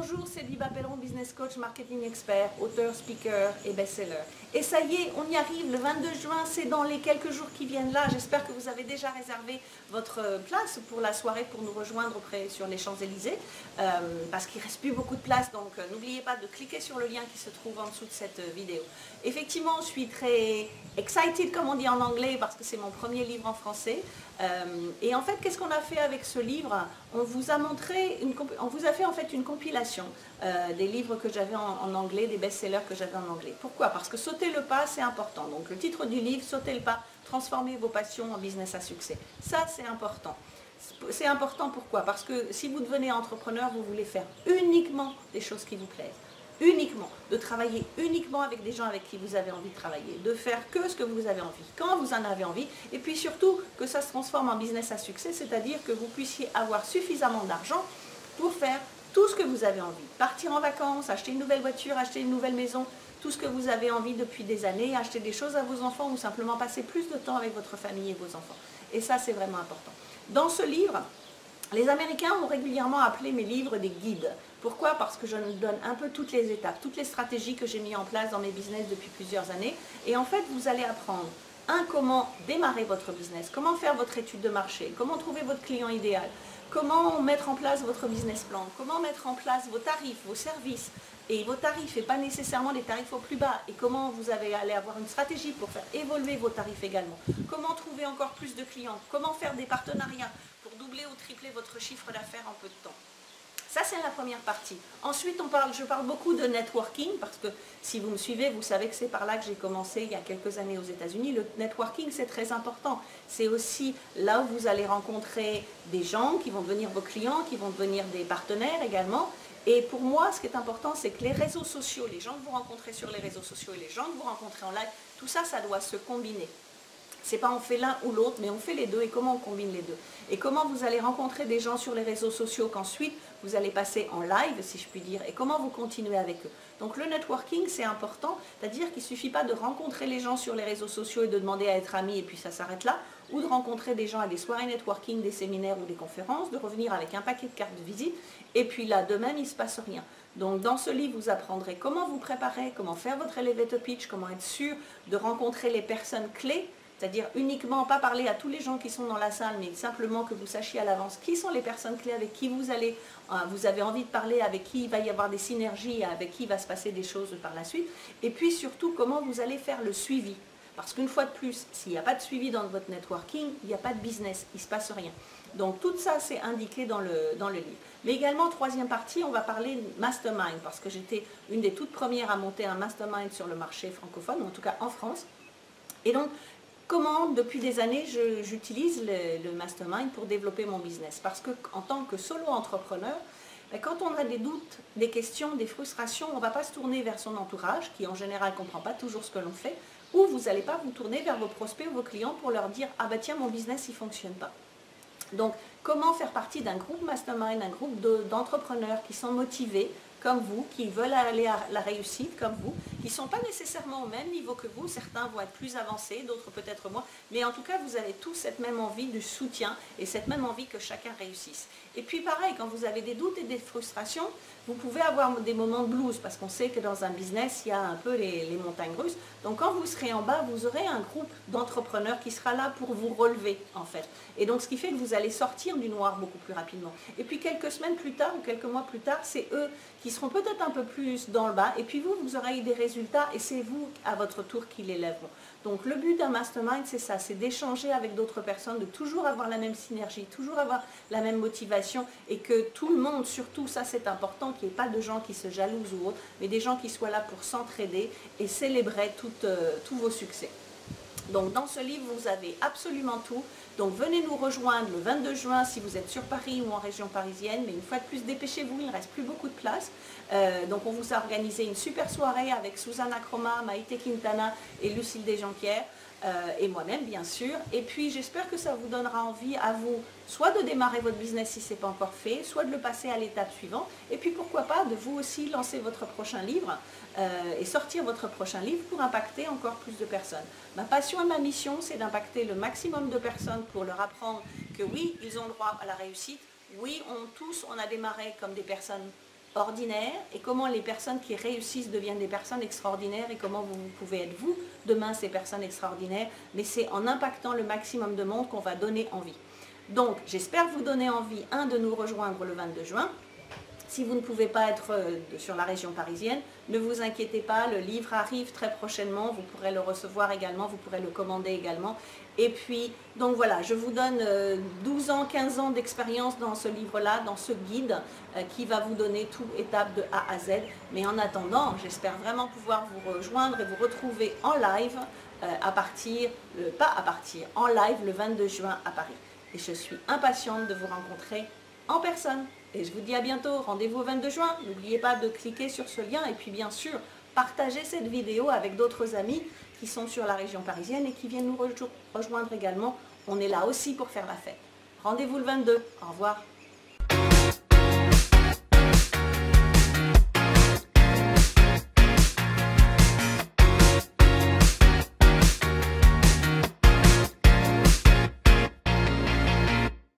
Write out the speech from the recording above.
Bonjour, c'est Liba Pelleron, business coach, marketing expert, auteur, speaker et best-seller. Et ça y est, on y arrive, le 22 juin, c'est dans les quelques jours qui viennent là. J'espère que vous avez déjà réservé votre place pour la soirée pour nous rejoindre sur les Champs-Élysées, parce qu'il ne reste plus beaucoup de place, donc n'oubliez pas de cliquer sur le lien qui se trouve en dessous de cette vidéo. Effectivement, je suis très excited, comme on dit en anglais, parce que c'est mon premier livre en français. Et en fait, qu'est-ce qu'on a fait avec ce livre? On vous a fait en fait une compilation des livres que j'avais en anglais, des best-sellers que j'avais en anglais. Pourquoi? Parce que sauter le pas, c'est important. Donc le titre du livre, sauter le pas, transformer vos passions en business à succès. Ça, c'est important. C'est important pourquoi? Parce que si vous devenez entrepreneur, vous voulez faire uniquement des choses qui vous plaisent. Uniquement, de travailler uniquement avec des gens avec qui vous avez envie de travailler, de faire que ce que vous avez envie, quand vous en avez envie, et puis surtout que ça se transforme en business à succès, c'est-à-dire que vous puissiez avoir suffisamment d'argent pour faire tout ce que vous avez envie. Partir en vacances, acheter une nouvelle voiture, acheter une nouvelle maison, tout ce que vous avez envie depuis des années, acheter des choses à vos enfants ou simplement passer plus de temps avec votre famille et vos enfants. Et ça, c'est vraiment important. Dans ce livre, les Américains ont régulièrement appelé mes livres des guides. Pourquoi? Parce que je donne un peu toutes les étapes, toutes les stratégies que j'ai mises en place dans mes business depuis plusieurs années. Et en fait, vous allez apprendre, comment démarrer votre business, comment faire votre étude de marché, comment trouver votre client idéal, comment mettre en place votre business plan, comment mettre en place vos tarifs, vos services, et vos tarifs et pas nécessairement les tarifs au plus bas, et comment vous allez avoir une stratégie pour faire évoluer vos tarifs également, comment trouver encore plus de clients, comment faire des partenariats pour doubler ou tripler votre chiffre d'affaires en peu de temps. Ça, c'est la première partie. Ensuite, je parle beaucoup de networking, parce que si vous me suivez, vous savez que c'est par là que j'ai commencé il y a quelques années aux États-Unis. Le networking, c'est très important. C'est aussi là où vous allez rencontrer des gens qui vont devenir vos clients, qui vont devenir des partenaires également. Et pour moi, ce qui est important, c'est que les réseaux sociaux, les gens que vous rencontrez sur les réseaux sociaux et les gens que vous rencontrez en live, tout ça, ça doit se combiner. C'est pas on fait l'un ou l'autre, mais on fait les deux. Et comment on combine les deux? Et comment vous allez rencontrer des gens sur les réseaux sociaux qu'ensuite vous allez passer en live, si je puis dire, et comment vous continuez avec eux. Donc le networking, c'est important, c'est-à-dire qu'il ne suffit pas de rencontrer les gens sur les réseaux sociaux et de demander à être amis et puis ça s'arrête là, ou de rencontrer des gens à des soirées networking, des séminaires ou des conférences, de revenir avec un paquet de cartes de visite, et puis là, de même, il ne se passe rien. Donc dans ce livre, vous apprendrez comment vous préparer, comment faire votre elevator pitch, comment être sûr de rencontrer les personnes clés, c'est-à-dire uniquement, pas parler à tous les gens qui sont dans la salle, mais simplement que vous sachiez à l'avance qui sont les personnes clés avec qui vous avez envie de parler, avec qui il va y avoir des synergies, avec qui il va se passer des choses par la suite. Et puis surtout, comment vous allez faire le suivi. Parce qu'une fois de plus, s'il n'y a pas de suivi dans votre networking, il n'y a pas de business, il ne se passe rien. Donc tout ça, c'est indiqué dans le livre. Mais également, troisième partie, on va parler de mastermind, parce que j'étais une des toutes premières à monter un mastermind sur le marché francophone, ou en tout cas en France. Et donc, comment, depuis des années, j'utilise le mastermind pour développer mon business? Parce qu'en tant que solo-entrepreneur, quand on a des doutes, des questions, des frustrations, on ne va pas se tourner vers son entourage, qui en général ne comprend pas toujours ce que l'on fait, ou vous n'allez pas vous tourner vers vos prospects ou vos clients pour leur dire « Ah bah tiens, mon business, il ne fonctionne pas ». Donc, comment faire partie d'un groupe mastermind, un groupe d'entrepreneurs qui sont motivés, comme vous, qui veulent aller à la réussite comme vous, qui ne sont pas nécessairement au même niveau que vous, certains vont être plus avancés, d'autres peut-être moins, mais en tout cas vous avez tous cette même envie de soutien et cette même envie que chacun réussisse. Et puis pareil, quand vous avez des doutes et des frustrations, vous pouvez avoir des moments de blues, parce qu'on sait que dans un business, il y a un peu les montagnes russes. Donc quand vous serez en bas, vous aurez un groupe d'entrepreneurs qui sera là pour vous relever en fait. Et donc ce qui fait que vous allez sortir du noir beaucoup plus rapidement. Et puis quelques semaines plus tard ou quelques mois plus tard, c'est eux qui seront peut-être un peu plus dans le bas, et puis vous aurez eu des résultats, et c'est vous, à votre tour, qui les lèveront. Donc le but d'un mastermind, c'est ça, c'est d'échanger avec d'autres personnes, de toujours avoir la même synergie, toujours avoir la même motivation, et que tout le monde, surtout, ça c'est important, qu'il n'y ait pas de gens qui se jalousent ou autres, mais des gens qui soient là pour s'entraider et célébrer tous vos succès. Donc dans ce livre, vous avez absolument tout. Donc venez nous rejoindre le 22 juin si vous êtes sur Paris ou en région parisienne. Mais une fois de plus, dépêchez-vous, il ne reste plus beaucoup de place. Donc on vous a organisé une super soirée avec Susanna Croma, Maïté Quintana et Lucille Desjean-Pierre. Et moi-même bien sûr, et puis j'espère que ça vous donnera envie à vous, soit de démarrer votre business si ce n'est pas encore fait, soit de le passer à l'étape suivante, et puis pourquoi pas de vous aussi lancer votre prochain livre et sortir votre prochain livre pour impacter encore plus de personnes. Ma passion et ma mission, c'est d'impacter le maximum de personnes pour leur apprendre que oui, ils ont le droit à la réussite, oui, tous on a démarré comme des personnes ordinaires et comment les personnes qui réussissent deviennent des personnes extraordinaires et comment vous pouvez être vous demain ces personnes extraordinaires. Mais c'est en impactant le maximum de monde qu'on va donner envie. Donc j'espère vous donner envie, de nous rejoindre le 22 juin. Si vous ne pouvez pas être sur la région parisienne, ne vous inquiétez pas, le livre arrive très prochainement, vous pourrez le recevoir également, vous pourrez le commander également. Et puis, donc voilà, je vous donne 12 ans, 15 ans d'expérience dans ce livre-là, dans ce guide qui va vous donner tout étape de A à Z. Mais en attendant, j'espère vraiment pouvoir vous rejoindre et vous retrouver en live en live le 22 juin à Paris. Et je suis impatiente de vous rencontrer en personne. Et je vous dis à bientôt, rendez-vous au 22 juin. N'oubliez pas de cliquer sur ce lien et puis bien sûr, partagez cette vidéo avec d'autres amis qui sont sur la région parisienne et qui viennent nous rejoindre également. On est là aussi pour faire la fête. Rendez-vous le 22. Au revoir.